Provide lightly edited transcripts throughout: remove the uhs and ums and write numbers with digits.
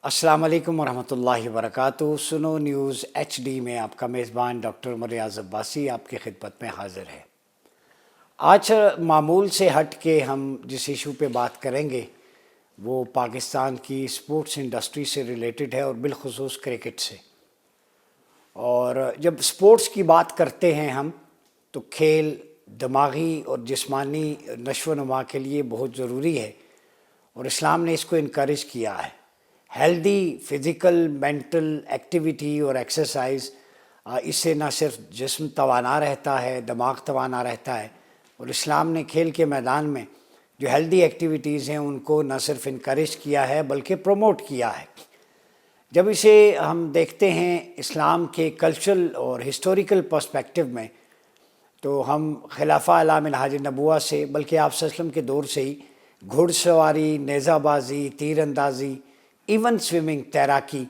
السلام علیکم ورحمۃ اللہ وبرکاتہ۔ سنو نیوز ایچ ڈی میں آپ کا میزبان ڈاکٹر عمر ریاض عباسی آپ کی خدمت میں حاضر ہے۔ آج معمول سے ہٹ کے ہم جس ایشو پہ بات کریں گے وہ پاکستان کی سپورٹس انڈسٹری سے ریلیٹڈ ہے اور بالخصوص کرکٹ سے۔ اور جب سپورٹس کی بات کرتے ہیں ہم تو کھیل دماغی اور جسمانی نشو و نما کے لیے بہت ضروری ہے اور اسلام نے اس کو انکریج کیا ہے۔ ہیلدی فزیکل مینٹل ایکٹیویٹی اور ایکسرسائز اس سے نہ صرف جسم توانا رہتا ہے، دماغ توانا رہتا ہے، اور اسلام نے کھیل کے میدان میں جو ہیلدی ایکٹیویٹیز ہیں ان کو نہ صرف انکریج کیا ہے بلکہ پروموٹ کیا ہے۔ جب اسے ہم دیکھتے ہیں اسلام کے کلچرل اور ہسٹوریکل پرسپیکٹو میں تو ہم خلافہ اعلی منہاج نبوہ سے بلکہ آپ صلی اللہ علیہ وسلم کے دور سے ہی گھڑ سواری، نیزہ بازی، تیر اندازی، ایون سوئمنگ، تیراکی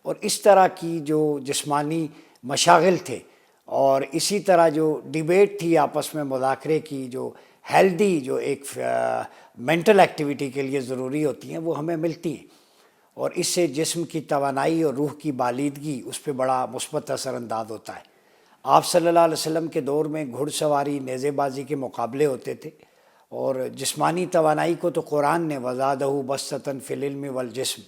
اور اس طرح کی جو جسمانی مشاغل تھے اور اسی طرح جو ڈیبیٹ تھی آپس میں مذاکرے کی، جو ہیلدی جو ایک مینٹل ایکٹیویٹی کے لیے ضروری ہوتی ہیں وہ ہمیں ملتی ہیں، اور اس سے جسم کی توانائی اور روح کی بالیدگی اس پہ بڑا مثبت اثر انداز ہوتا ہے۔ آپ صلی اللہ علیہ وسلم کے دور میں گھڑ سواری، نیزے بازی کے مقابلے ہوتے تھے، اور جسمانی توانائی کو تو قرآن نے وزادہ بسطۃ فی العلم والجسم،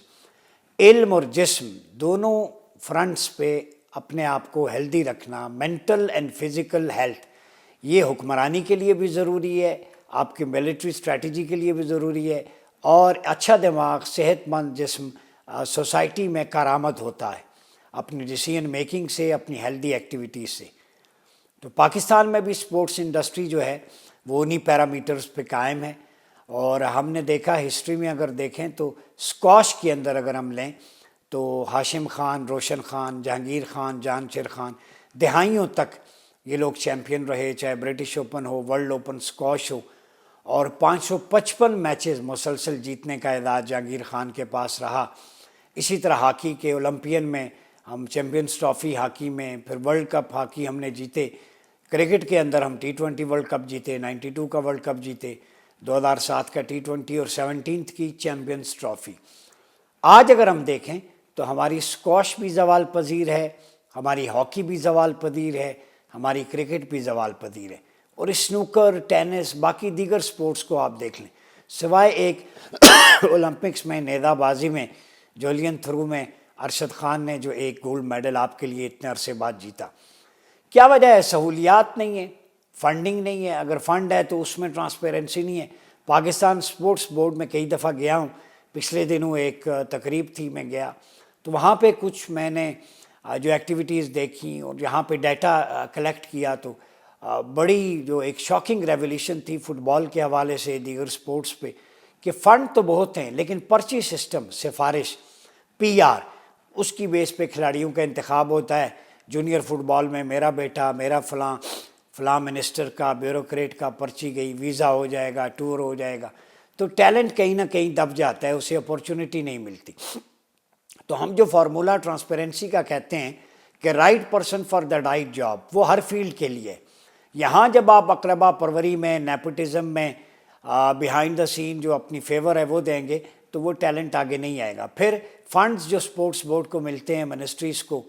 علم اور جسم دونوں فرنٹس پہ اپنے آپ کو ہیلدی رکھنا، مینٹل اینڈ فزیکل ہیلتھ، یہ حکمرانی کے لیے بھی ضروری ہے، آپ کے ملٹری اسٹریٹجی کے لیے بھی ضروری ہے، اور اچھا دماغ، صحت مند جسم سوسائٹی میں کارآمد ہوتا ہے اپنی ڈیسیژن میکنگ سے، اپنی ہیلدی ایکٹیویٹیز سے۔ تو پاکستان میں بھی سپورٹس انڈسٹری جو ہے وہ انہی پیرامیٹرز پہ قائم ہے، اور ہم نے دیکھا ہسٹری میں اگر دیکھیں تو اسکواش کے اندر اگر ہم لیں تو ہاشم خان، روشن خان، جہانگیر خان، جان چیر خان، دہائیوں تک یہ لوگ چیمپئن رہے، چاہے برٹش اوپن ہو، ورلڈ اوپن اسکواش ہو، اور 555 میچز مسلسل جیتنے کا اعزاز جہانگیر خان کے پاس رہا۔ اسی طرح ہاکی کے اولمپئن میں ہم چیمپئنز ٹرافی ہاکی میں، پھر ورلڈ کپ ہاکی ہم نے جیتے، کرکٹ کے اندر ہم T20 ورلڈ کپ جیتے، 92 کا ورلڈ کپ جیتے، 2007 کا T20 اور 17 کی چیمپئنز ٹرافی۔ آج اگر ہم دیکھیں تو ہماری اسکواش بھی زوال پذیر ہے، ہماری ہاکی بھی زوال پذیر ہے، ہماری کرکٹ بھی زوال پذیر ہے، اور اسنوکر، ٹینس، باقی دیگر سپورٹس کو آپ دیکھ لیں، سوائے ایک اولمپکس میں نیزہ بازی میں جولین تھرو میں ارشد خان نے جو ایک گولڈ میڈل آپ کے لیے اتنے عرصے بعد جیتا۔ کیا وجہ ہے؟ سہولیات نہیں ہے، فنڈنگ نہیں ہے، اگر فنڈ ہے تو اس میں ٹرانسپیرنسی نہیں ہے۔ پاکستان سپورٹس بورڈ میں کئی دفعہ گیا ہوں، پچھلے دنوں ایک تقریب تھی میں گیا تو وہاں پہ کچھ میں نے جو ایکٹیویٹیز دیکھی اور یہاں پہ ڈیٹا کلیکٹ کیا تو بڑی جو ایک شاکنگ ریولیوشن تھی فٹ بال کے حوالے سے، دیگر سپورٹس پہ، کہ فنڈ تو بہت ہیں لیکن پرچی سسٹم، سفارش، PR، اس کی بیس پہ کھلاڑیوں کا انتخاب ہوتا ہے۔ جونیئر فٹ بال میں میرا بیٹا، میرا فلاں منسٹر کا، بیوروکریٹ کا پرچی گئی، ویزا ہو جائے گا، ٹور ہو جائے گا، تو ٹیلنٹ کہیں نہ کہیں دب جاتا ہے، اسے اپورچونٹی نہیں ملتی۔ تو ہم جو فارمولہ ٹرانسپیرنسی کا کہتے ہیں کہ right person for the right job, وہ ہر فیلڈ کے لیے۔ یہاں جب آپ اقربا پروری میں، نیپوٹزم میں، بیہائنڈ دا سین جو اپنی فیور ہے وہ دیں گے تو وہ ٹیلنٹ آگے نہیں آئے گا۔ پھر فنڈز جو سپورٹس بورڈ کو ملتے ہیں، منسٹریز کو،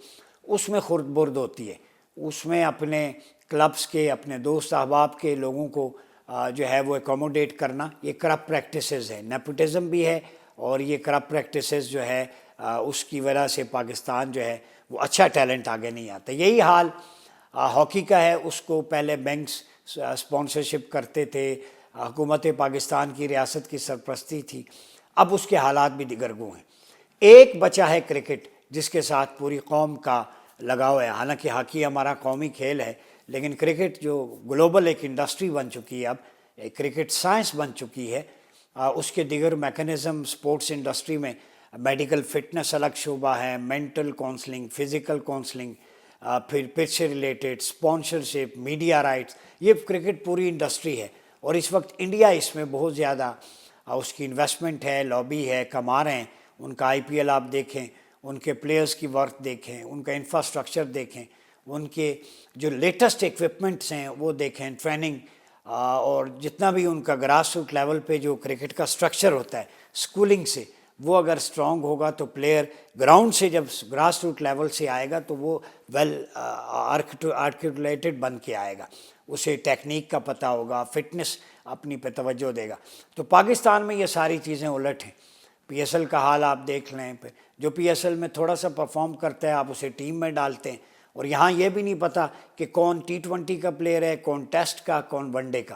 اس میں خرد برد ہوتی ہے، اس میں اپنے کلبس کے، اپنے دوست احباب کے لوگوں کو جو ہے وہ ایکوموڈیٹ کرنا، یہ کرپٹ پریکٹسز ہے، نیپوٹزم بھی ہے، اور یہ کرپٹ پریکٹسز جو ہے اس کی وجہ سے پاکستان جو ہے وہ اچھا ٹیلنٹ آگے نہیں آتا۔ یہی حال ہاکی کا ہے، اس کو پہلے بینکس اسپانسرشپ کرتے تھے، حکومت پاکستان کی ریاست کی سرپرستی تھی، اب اس کے حالات بھی دیگرگوں ہیں۔ ایک بچا ہے کرکٹ جس کے ساتھ پوری قوم کا لگاؤ ہے، حالانکہ ہاکی ہمارا قومی کھیل ہے لیکن کرکٹ جو گلوبل ایک انڈسٹری بن چکی ہے، اب ایک کرکٹ سائنس بن چکی ہے، اس کے دیگر میکنزم سپورٹس انڈسٹری میں میڈیکل فٹنس الگ شعبہ ہے، مینٹل کونسلنگ، فزیکل کونسلنگ، پھر پچ سے ریلیٹڈ اسپانسرشپ، میڈیا رائٹس، یہ کرکٹ پوری انڈسٹری ہے، اور اس وقت انڈیا اس میں بہت زیادہ اس کی انویسٹمنٹ ہے، لابی ہے، کما رہے ہیں۔ ان کا IPL آپ دیکھیں، ان کے پلیئرز کی ورک دیکھیں، ان کا انفراسٹرکچر دیکھیں، ان کے جو لیٹسٹ ایکوپمنٹس ہیں وہ دیکھیں، ٹریننگ، اور جتنا بھی ان کا گراس روٹ لیول پہ جو کرکٹ کا سٹرکچر ہوتا ہے، سکولنگ سے وہ اگر اسٹرانگ ہوگا تو پلیئر گراؤنڈ سے جب گراس روٹ لیول سے آئے گا تو وہ ویل آرٹیکولیٹڈ بن کے آئے گا، اسے ٹیکنیک کا پتہ ہوگا، فٹنس اپنی پہ توجہ دے گا۔ تو پاکستان میں یہ ساری چیزیں الٹ ہیں۔ پی ایس ایل کا حال آپ دیکھ لیں، جو پی ایس ایل میں تھوڑا سا پرفارم کرتا ہے آپ اسے ٹیم میں ڈالتے ہیں، اور یہاں یہ بھی نہیں پتہ کہ کون T20 کا پلیئر ہے، کون ٹیسٹ کا، کون ون ڈے کا۔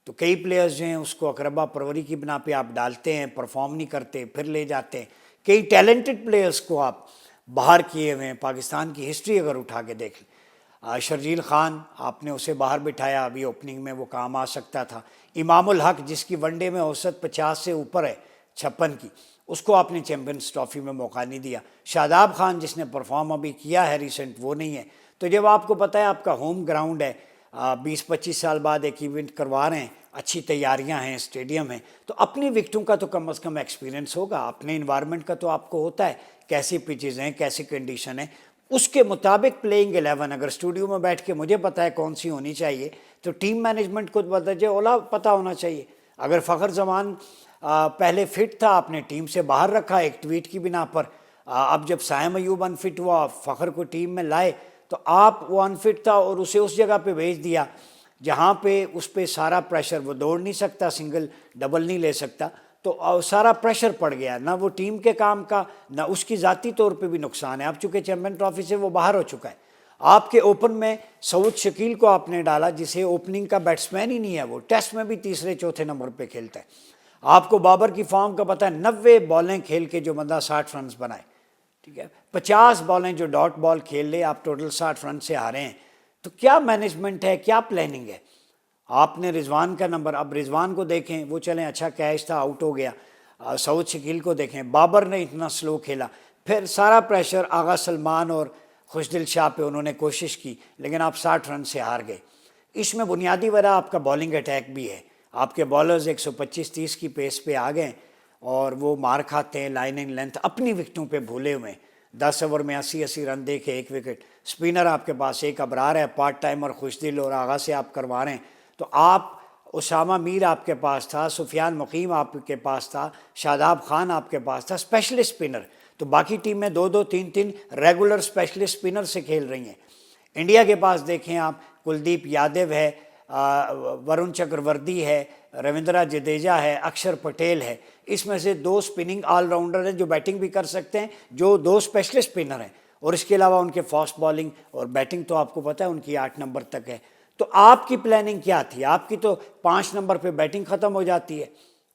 تو کئی پلیئرز جو ہیں اس کو اقربا پروری کی بنا پہ آپ ڈالتے ہیں، پرفارم نہیں کرتے، پھر لے جاتے ہیں۔ کئی ٹیلنٹڈ پلیئرز کو آپ باہر کیے ہوئے ہیں، پاکستان کی ہسٹری اگر اٹھا کے دیکھ لیں، شرجیل خان آپ نے اسے باہر بٹھایا، ابھی اوپننگ میں وہ کام آ سکتا تھا۔ امام الحق جس کی ون ڈے میں اوسط 50 سے اوپر ہے، 56 کی، اس کو آپ نے چیمپئنز ٹرافی میں موقع نہیں دیا۔ شاداب خان جس نے پرفارم ابھی کیا ہے ریسنٹ، وہ نہیں ہے۔ تو جب آپ کو پتہ ہے آپ کا ہوم گراؤنڈ ہے، 20-25 سال بعد ایک ایونٹ کروا رہے ہیں، اچھی تیاریاں ہیں، اسٹیڈیم ہیں، تو اپنی وکٹوں کا تو کم از کم ایکسپیرینس ہوگا، اپنے انوائرمنٹ کا تو آپ کو ہوتا ہے، کیسی پچز ہیں، کیسی کنڈیشن ہے، اس کے مطابق پلینگ 11 اگر اسٹوڈیو میں بیٹھ کے مجھے پتہ ہے کون سی ہونی چاہیے، تو ٹیم مینجمنٹ کو بدرجہ اولا پتہ ہونا چاہیے۔ اگر فخر زمان پہلے فٹ تھا، آپ نے ٹیم سے باہر رکھا ایک ٹویٹ کی بنا پر، اب جب سائم ایوب انفٹ ہوا، فخر کو ٹیم میں لائے، تو آپ وہ انفٹ تھا اور اسے اس جگہ پہ بھیج دیا جہاں پہ اس پہ سارا پریشر، وہ دوڑ نہیں سکتا، سنگل ڈبل نہیں لے سکتا، تو سارا پریشر پڑ گیا، نہ وہ ٹیم کے کام کا نہ اس کی ذاتی طور پہ بھی نقصان ہے۔ اب چونکہ چیمپئن ٹرافی سے وہ باہر ہو چکا ہے۔ آپ کے اوپن میں سعود شکیل کو آپ نے ڈالا جسے اوپننگ کا بیٹسمین ہی نہیں ہے، وہ ٹیسٹ میں بھی تیسرے چوتھے نمبر پہ کھیلتا ہے۔ آپ کو بابر کی فارم کا پتہ ہے، 90 بالیں کھیل کے جو بندہ 60 رنز بنائے، ٹھیک ہے، 50 بالیں جو ڈاٹ بال کھیل لے، آپ ٹوٹل 60 رن سے ہارے ہیں۔ تو کیا مینجمنٹ ہے، کیا پلاننگ ہے؟ آپ نے رضوان کا نمبر، اب رضوان کو دیکھیں، وہ چلیں اچھا کیچ تھا، آؤٹ ہو گیا۔ سعود شکیل کو دیکھیں، بابر نے اتنا سلو کھیلا، پھر سارا پریشر آغا سلمان اور خوشدل شاہ پہ انہوں نے کوشش کی، لیکن آپ 60 رن سے ہار گئے۔ اس میں بنیادی وجہ آپ کا بالنگ اٹیک بھی ہے، آپ کے بالرز 125-30 کی پیس پہ آ گئے اور وہ مار کھاتے ہیں، لائننگ لینتھ اپنی وکٹوں پہ بھولے ہوئے ہیں۔ 10 اوور میں 80 رن دے کے 1 وکٹ، سپنر آپ کے پاس ایک ابرار ہے، پارٹ ٹائمر خوشدل اور آغا سے آپ کروا رہے ہیں، تو آپ اسامہ میر آپ کے پاس تھا، سفیان مقیم آپ کے پاس تھا، شاداب خان آپ کے پاس تھا، اسپیشلسٹ اسپنر، تو باقی ٹیم میں 2-2 3-3 ریگولر اسپیشلسٹ اسپنر سے کھیل رہی ہیں۔ انڈیا کے پاس دیکھیں آپ، کلدیپ یادو ہے، ورن چکروردی ہے، رویندرا جڈیجا ہے، اکشر پٹیل ہے، اس میں سے 2 اسپننگ آل راؤنڈر ہیں جو بیٹنگ بھی کر سکتے ہیں، جو 2 اسپیشلسٹ اسپنر ہیں، اور اس کے علاوہ ان کے فاسٹ بالنگ اور بیٹنگ تو آپ کو پتہ ہے ان کی 8 نمبر تک ہے۔ تو آپ کی پلاننگ کیا تھی؟ آپ کی تو 5 نمبر پہ بیٹنگ ختم ہو جاتی ہے،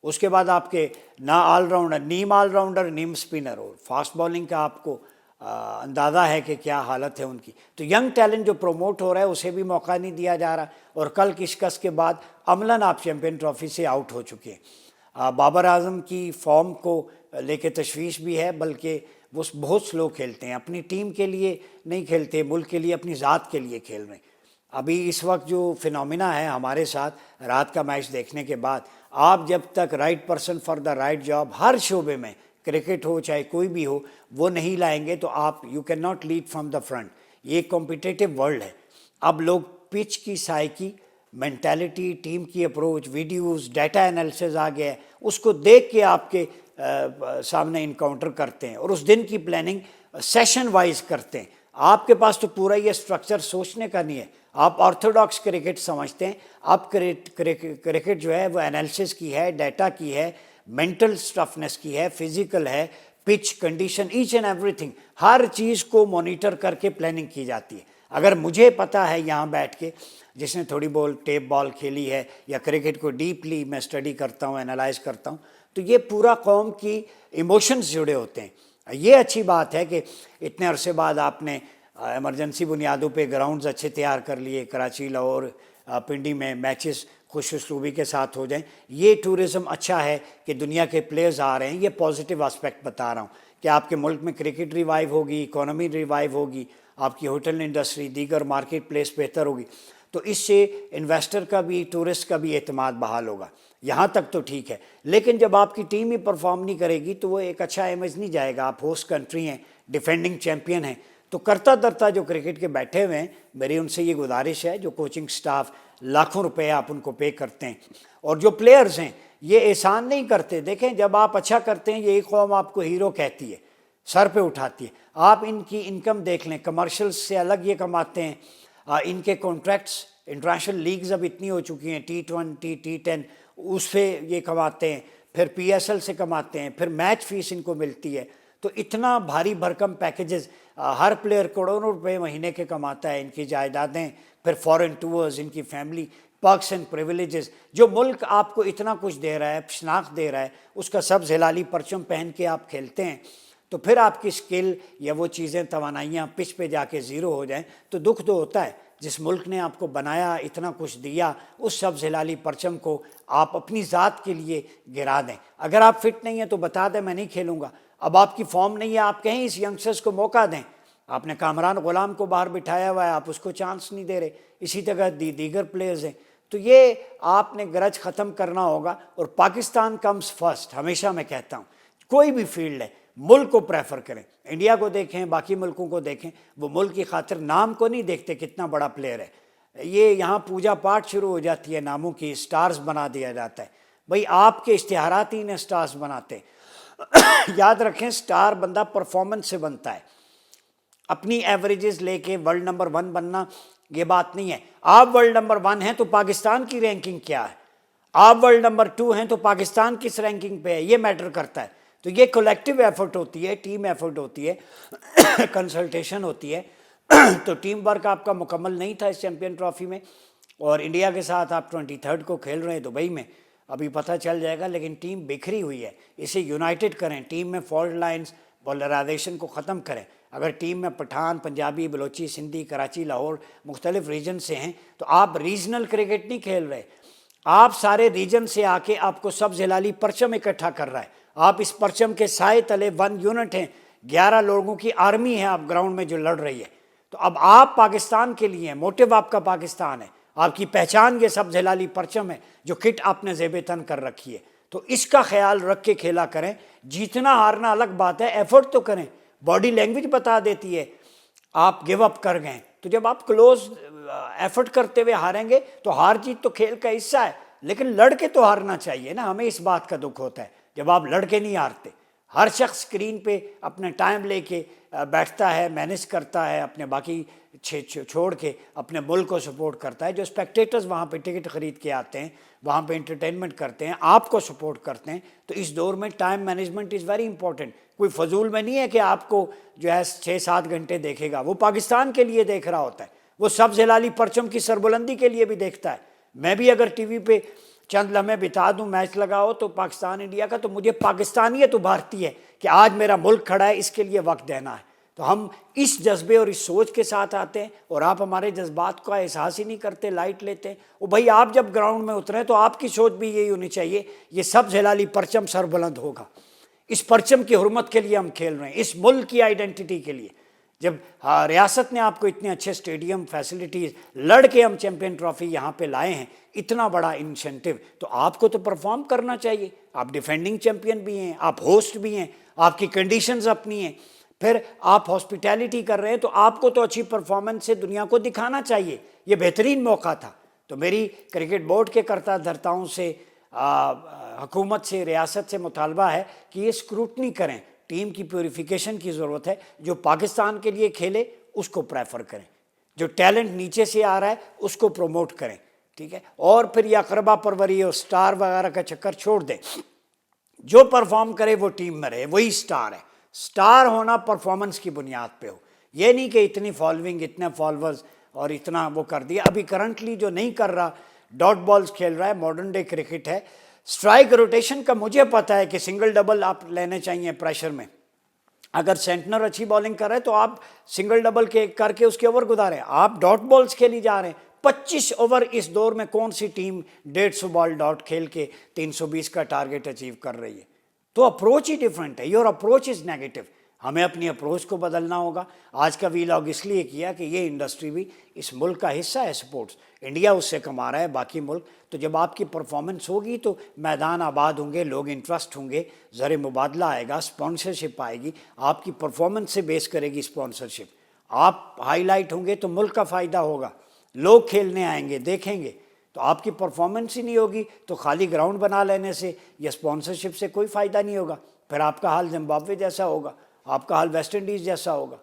اس کے بعد آپ کے نہ آل راؤنڈر، نیم آل راؤنڈر، نیم اسپنر، اور فاسٹ بالنگ کا آپ کو اندازہ ہے کہ کیا حالت ہے ان کی۔ تو ینگ ٹیلنٹ جو پروموٹ ہو رہا ہے اسے بھی موقع نہیں دیا جا رہا، اور کل کی شکست کے بعد عملاً آپ چیمپئن ٹرافی سے آؤٹ ہو چکے ہیں۔ بابر اعظم کی فارم کو لے کے تشویش بھی ہے، بلکہ وہ بہت سلو کھیلتے ہیں، اپنی ٹیم کے لیے نہیں کھیلتے، ملک کے لیے، اپنی ذات کے لیے کھیل رہے ہیں۔ ابھی اس وقت جو فینومینا ہے ہمارے ساتھ رات کا میچ دیکھنے کے بعد، آپ جب تک right person for the right job ہر شعبے میں، کرکٹ ہو چاہے کوئی بھی ہو، وہ نہیں لائیں گے تو آپ you can not lead from the front. یہ ایک کمپیٹیٹو ورلڈ ہے۔ اب لوگ پچ کی سائیکی، مینٹیلٹی، ٹیم کی اپروچ، ویڈیوز، ڈیٹا انالیسز آ گیا ہے، اس کو دیکھ کے آپ کے سامنے انکاؤنٹر کرتے ہیں، اور اس دن کی پلاننگ سیشن وائز کرتے ہیں۔ آپ کے پاس تو پورا یہ سٹرکچر سوچنے کا نہیں ہے، آپ آرتھوڈاکس کرکٹ سمجھتے ہیں۔ آپ کرکٹ جو ہے وہ انالیسس کی ہے، ڈیٹا کی ہے، مینٹل سٹفنس کی ہے، فزیکل ہے، pitch condition, each and everything, ہر چیز کو مانیٹر کر کے پلاننگ کی جاتی ہے۔ اگر مجھے پتہ ہے یہاں بیٹھ کے، جس نے تھوڑی ٹیپ بال کھیلی ہے یا کرکٹ کو ڈیپلی میں اسٹڈی کرتا ہوں، انالائز کرتا ہوں، تو یہ پورا قوم کی ایموشنز جڑے ہوتے ہیں۔ یہ اچھی بات ہے کہ اتنے عرصے بعد آپ نے ایمرجنسی بنیادوں پہ گراؤنڈز اچھے تیار کر لیے، کراچی، لاہور، پنڈی میں میچز خوش اسلوبی کے ساتھ ہو جائیں۔ یہ ٹورزم اچھا ہے کہ دنیا کے پلیئرز آ رہے ہیں، یہ پازیٹیو آسپیکٹ بتا رہا ہوں کہ آپ کے ملک میں کرکٹ ریوائیو ہوگی، اکانومی ریوائیو ہوگی، آپ کی ہوٹل انڈسٹری، دیگر مارکیٹ پلیس بہتر ہوگی، تو اس سے انویسٹر کا بھی، ٹورسٹ کا بھی اعتماد بحال ہوگا۔ یہاں تک تو ٹھیک ہے، لیکن جب آپ کی ٹیم ہی پرفارم نہیں کرے گی تو وہ ایک اچھا امیج نہیں جائے گا۔ آپ ہوسٹ کنٹری ہیں، ڈیفینڈنگ چیمپئن ہیں، تو کرتا درتا جو کرکٹ کے بیٹھے ہوئے ہیں، میری ان سے یہ گزارش ہے، جو کوچنگ سٹاف لاکھوں روپے آپ ان کو پے کرتے ہیں، اور جو پلیئرز ہیں یہ احسان نہیں کرتے. دیکھیں جب آپ اچھا کرتے ہیں یہی قوم آپ کو ہیرو کہتی ہے, سر پہ اٹھاتی ہے. آپ ان کی انکم دیکھ لیں, کمرشل سے الگ یہ کماتے ہیں. ان کے کانٹریکٹس انٹرنیشنل لیگز اب اتنی ہو چکی ہیں, T20 T10, اس سے یہ کماتے ہیں, پھر PSL سے کماتے ہیں, پھر میچ فیس ان کو ملتی ہے. تو اتنا بھاری بھرکم پیکیجز, ہر پلیئر کروڑوں روپے مہینے کے کماتا ہے. ان کی جائیدادیں, پھر فورن ٹورز, ان کی فیملی, پرکس اینڈ پریویلیجز. جو ملک آپ کو اتنا کچھ دے رہا ہے, شناخت دے رہا ہے, اس کا سبز ہلالی پرچم پہن کے آپ کھیلتے ہیں, تو پھر آپ کی سکل یا وہ چیزیں, توانائیاں پچ پہ جا کے زیرو ہو جائیں تو دکھ تو ہوتا ہے. جس ملک نے آپ کو بنایا, اتنا کچھ دیا, اس سبز ہلالی پرچم کو آپ اپنی ذات کے لیے گرا دیں. اگر آپ فٹ نہیں ہیں تو بتا دیں میں نہیں کھیلوں گا. اب آپ کی فارم نہیں ہے, آپ کہیں اس ینگسٹرز کو موقع دیں. آپ نے کامران غلام کو باہر بٹھایا ہوا ہے, آپ اس کو چانس نہیں دے رہے. اسی طرح دیگر پلیئرز ہیں. تو یہ آپ نے گرج ختم کرنا ہوگا. اور پاکستان کمز فرسٹ, ہمیشہ میں کہتا ہوں, کوئی بھی فیلڈ ہے ملک کو پریفر کریں. انڈیا کو دیکھیں, باقی ملکوں کو دیکھیں, وہ ملک کی خاطر نام کو نہیں دیکھتے کتنا بڑا پلیئر ہے. یہ یہاں پوجا پاٹ شروع ہو جاتی ہے ناموں کی, سٹارز بنا دیا جاتا ہے. بھئی آپ کے اشتہارات ہی نے سٹارز بناتے ہیں. یاد رکھیں سٹار بندہ پرفارمنس سے بنتا ہے, اپنی ایوریجز لے کے ورلڈ نمبر 1 بننا یہ بات نہیں ہے. آپ ورلڈ نمبر 1 ہیں تو پاکستان کی رینکنگ کیا ہے, آپ ورلڈ نمبر 2 ہیں تو پاکستان کس رینکنگ پہ ہے, یہ میٹر کرتا ہے. تو یہ کولیکٹیو ایفرٹ ہوتی ہے, ٹیم ایفرٹ ہوتی ہے, کنسلٹیشن ہوتی ہے. تو ٹیم ورک آپ کا مکمل نہیں تھا اس چیمپئن ٹرافی میں, اور انڈیا کے ساتھ آپ 23 کو کھیل رہے ہیں دبئی میں, ابھی پتہ چل جائے گا. لیکن ٹیم بکھری ہوئی ہے, اسے یونائٹڈ کریں, ٹیم میں فالٹ لائنز, پولرائزیشن کو ختم کریں. اگر ٹیم میں پٹھان, پنجابی, بلوچی, سندھی, کراچی, لاہور مختلف ریجن سے ہیں تو آپ ریجنل کرکٹ نہیں کھیل رہے. آپ سارے ریجن سے آ کے آپ کو سبز ہلالی پرچم اکٹھا کر رہا ہے. آپ اس پرچم کے سائے تلے 1 یونٹ ہیں, 11 لوگوں کی آرمی ہے آپ گراؤنڈ میں جو لڑ رہی ہے. تو اب آپ پاکستان کے لیے ہیں, موٹیو آپ کا پاکستان ہے, آپ کی پہچان یہ سبز ہلالی پرچم ہے جو کٹ آپ نے زیب تن کر رکھی ہے. تو اس کا خیال رکھ کے کھیلا کریں. جیتنا ہارنا الگ بات ہے, ایفرٹ تو کریں. باڈی لینگویج بتا دیتی ہے آپ گیو اپ کر گئے. تو جب آپ کلوز ایفرٹ کرتے ہوئے ہاریں گے تو ہار جیت تو کھیل کا حصہ ہے, لیکن لڑ کے تو ہارنا چاہیے نا. ہمیں اس بات کا دکھ ہوتا ہے جب آپ لڑ کے نہیں ہارتے. ہر شخص اسکرین پہ اپنے ٹائم لے کے بیٹھتا ہے, مینیج کرتا ہے, اپنے باقی چھوڑ کے اپنے ملک کو سپورٹ کرتا ہے. جو اسپیکٹیٹرز وہاں پہ ٹکٹ خرید کے آتے ہیں, وہاں پہ انٹرٹینمنٹ کرتے ہیں, آپ کو سپورٹ کرتے ہیں. تو اس دور میں time management is very important. کوئی فضول میں نہیں ہے کہ آپ کو جو ہے 6-7 گھنٹے دیکھے گا, وہ پاکستان کے لیے دیکھ رہا ہوتا ہے, وہ سبز ہلالی پرچم کی سربلندی کے لیے بھی دیکھتا ہے. میں بھی اگر ٹی وی پہ چند لمحے بتا دوں, میچ لگاؤ تو پاکستان انڈیا کا, تو مجھے پاکستانیت ابھارتی ہے کہ آج میرا ملک کھڑا ہے, اس کے لیے وقت دینا ہے. تو ہم اس جذبے اور اس سوچ کے ساتھ آتے ہیں, اور آپ ہمارے جذبات کا احساس ہی نہیں کرتے, لائٹ لیتے ہیں. وہ بھائی آپ جب گراؤنڈ میں اتریں تو آپ کی سوچ بھی یہی ہونی چاہیے, یہ سبز ہلالی پرچم سر بلند ہوگا. اس پرچم کی حرمت کے لیے ہم کھیل رہے ہیں, اس ملک کی آئیڈینٹی کے لیے. جب ریاست نے آپ کو اتنے اچھے اسٹیڈیم فیسلٹیز لڑ کے ہم چیمپئن ٹرافی یہاں پہ لائے ہیں, اتنا بڑا انسینٹو, تو آپ کو تو پرفارم کرنا چاہیے. آپ ڈیفینڈنگ چیمپئن بھی ہیں, آپ ہوسٹ بھی ہیں, آپ کی کنڈیشنز اپنی ہیں, پھر آپ ہاسپٹیلٹی کر رہے ہیں, تو آپ کو تو اچھی پرفارمنس سے دنیا کو دکھانا چاہیے. یہ بہترین موقع تھا. تو میری کرکٹ بورڈ کے کرتا دھرتاؤں سے, حکومت سے, ریاست سے مطالبہ ہے کہ یہ اسکروٹنی کریں. ٹیم کی پیوریفیکیشن کی ضرورت ہے. جو پاکستان کے لیے کھیلے اس کو پریفر کریں, جو ٹیلنٹ نیچے سے آ رہا ہے اس کو پروموٹ کریں, ٹھیک ہے. اور پھر یہ اقربا پروری اور سٹار وغیرہ کا چکر چھوڑ دیں. جو پرفارم کرے وہ ٹیم میں رہے, وہی سٹار ہے. سٹار ہونا پرفارمنس کی بنیاد پہ ہو, یہ نہیں کہ اتنی فالوئنگ, اتنے فالوورز اور اتنا وہ کر دیا. ابھی کرنٹلی جو نہیں کر رہا, ڈاٹ بالز کھیل رہا ہے, ماڈرن ڈے کرکٹ ہے. سٹرائک روٹیشن کا مجھے پتا ہے کہ سنگل ڈبل آپ لینے چاہیے پریشر میں. اگر سینٹنر اچھی بالنگ کر رہے ہیں تو آپ سنگل ڈبل کے کر کے اس کے اوور گزاریں. آپ ڈاٹ بالز کھیلی جا رہے ہیں, 25 اوور. اس دور میں کون سی ٹیم 150 بال ڈاٹ کھیل کے 320 کا ٹارگٹ اچیو کر رہی ہے؟ تو اپروچ ہی ڈیفرنٹ ہے. Your approach is negative. ہمیں اپنی اپروچ کو بدلنا ہوگا. آج کا ویلاگ اس لیے کیا کہ یہ انڈسٹری بھی اس ملک کا حصہ ہے. سپورٹس انڈیا اس سے کما رہا ہے, باقی ملک. تو جب آپ کی پرفارمنس ہوگی تو میدان آباد ہوں گے, لوگ انٹرسٹ ہوں گے, زر مبادلہ آئے گا, اسپانسرشپ آئے گی. آپ کی پرفارمنس سے بیس کرے گی اسپانسرشپ. آپ ہائی لائٹ ہوں گے تو ملک کا فائدہ ہوگا, لوگ کھیلنے آئیں گے, دیکھیں گے. تو آپ کی پرفارمنس ہی نہیں ہوگی تو خالی گراؤنڈ بنا لینے سے یا اسپانسرشپ سے کوئی فائدہ نہیں ہوگا. پھر آپ کا حال زمبابوے جیسا ہوگا, آپ کا حال ویسٹ انڈیز جیسا ہوگا,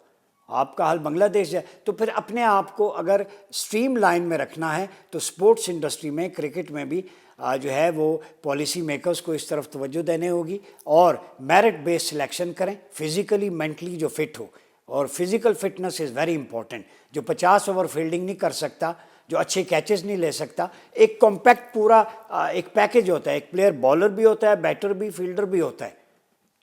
آپ کا حال بنگلہ دیش جیسا. تو پھر اپنے آپ کو اگر اسٹریم لائن میں رکھنا ہے تو سپورٹس انڈسٹری میں, کرکٹ میں بھی جو ہے وہ پالیسی میکرز کو اس طرف توجہ دینے ہوگی اور میرٹ بیس سلیکشن کریں, فزیکلی مینٹلی جو فٹ ہو. اور physical fitness is very important. جو 50 اوور فیلڈنگ نہیں کر سکتا, جو اچھے کیچز نہیں لے سکتا, ایک کمپیکٹ پورا ایک پیکج ہوتا ہے. ایک پلیئر بالر بھی ہوتا ہے, بیٹر بھی, فیلڈر بھی ہوتا ہے,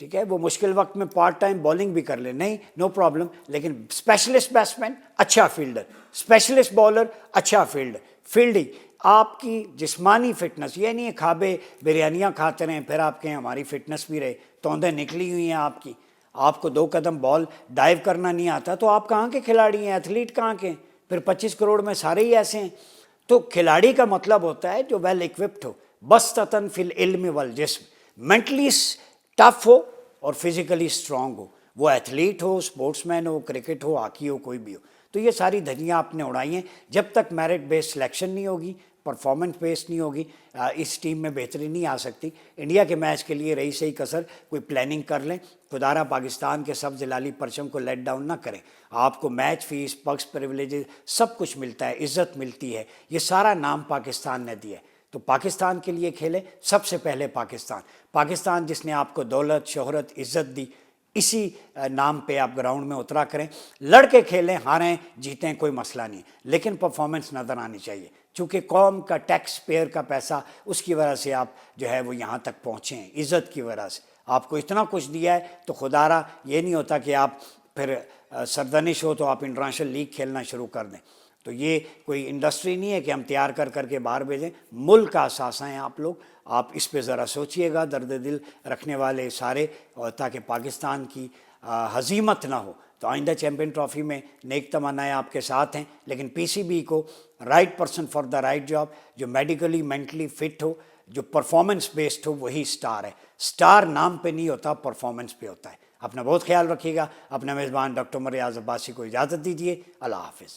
ٹھیک ہے. وہ مشکل وقت میں پارٹ ٹائم بالنگ بھی کر لے, نہیں نو پرابلم, لیکن اسپیشلسٹ بیٹسمین اچھا فیلڈر, اسپیشلسٹ بالر اچھا فیلڈنگ. آپ کی جسمانی فٹنس یہ نہیں ہے کھابے بریانیاں کھاتے رہیں پھر آپ کہیں ہماری فٹنس بھی رہے, توندیں نکلی ہوئی ہیں آپ کی, آپ کو 2 قدم بال ڈائیو کرنا نہیں آتا تو آپ کہاں کے کھلاڑی ہیں, ایتھلیٹ کہاں کے ہیں؟ پھر 25 کروڑ میں سارے ہی ایسے ہیں. تو کھلاڑی کا مطلب ہوتا ہے جو ویل اکوپڈ ہو, بسطتاً فی العلم والجسم, مینٹلی ٹف ہو اور فزیکلی اسٹرانگ ہو. وہ ایتھلیٹ ہو, اسپورٹس مین ہو, کرکٹ ہو, ہاکی ہو, کوئی بھی ہو. تو یہ ساری دھجیاں آپ نے اڑائی ہیں. جب تک میرٹ بیس سلیکشن نہیں ہوگی, پرفارمنس بیس نہیں ہوگی, اس ٹیم میں بہتری نہیں آ سکتی. انڈیا کے میچ کے لیے رہی صحیح کسر کوئی پلاننگ کر لیں, خدارہ پاکستان کے سب جلالی پرچم کو لیٹ ڈاؤن نہ کریں. آپ کو میچ فیس, پکس پریولیجز سب کچھ ملتا ہے, عزت ملتی ہے, یہ سارا نام پاکستان نے دیا ہے. تو پاکستان کے لیے کھیلیں, سب سے پہلے پاکستان جس نے آپ کو دولت, شہرت, عزت دی, اسی نام پہ آپ گراؤنڈ میں اترا کریں. لڑ کے کھیلیں, ہاریں جیتیں کوئی مسئلہ نہیں, لیکن پرفارمنس نظر آنی چاہیے. چونکہ قوم کا ٹیکس پیئر کا پیسہ, اس کی وجہ سے آپ جو ہے وہ یہاں تک پہنچے ہیں, عزت کی وجہ سے. آپ کو اتنا کچھ دیا ہے تو خدارہ یہ نہیں ہوتا کہ آپ پھر سردنش ہو تو آپ انٹرنیشنل لیگ کھیلنا شروع کر دیں. تو یہ کوئی انڈسٹری نہیں ہے کہ ہم تیار کر کے باہر بھیجیں. ملک کا اثاثہ ہیں آپ لوگ, آپ اس پہ ذرا سوچئے گا, درد دل رکھنے والے سارے, اور تاکہ پاکستان کی ہزیمت نہ ہو. تو آئندہ چیمپئن ٹرافی میں نیک تمنائیں آپ کے ساتھ ہیں, لیکن پی سی بی کو right person for the right job, جو میڈیکلی مینٹلی فٹ ہو, جو پرفارمنس بیسڈ ہو, وہی سٹار ہے. سٹار نام پہ نہیں ہوتا, پرفارمنس پہ ہوتا ہے. اپنا بہت خیال رکھیے گا. اپنا میزبان ڈاکٹر عمر ریاض عباسی کو اجازت دیجیے. اللہ حافظ.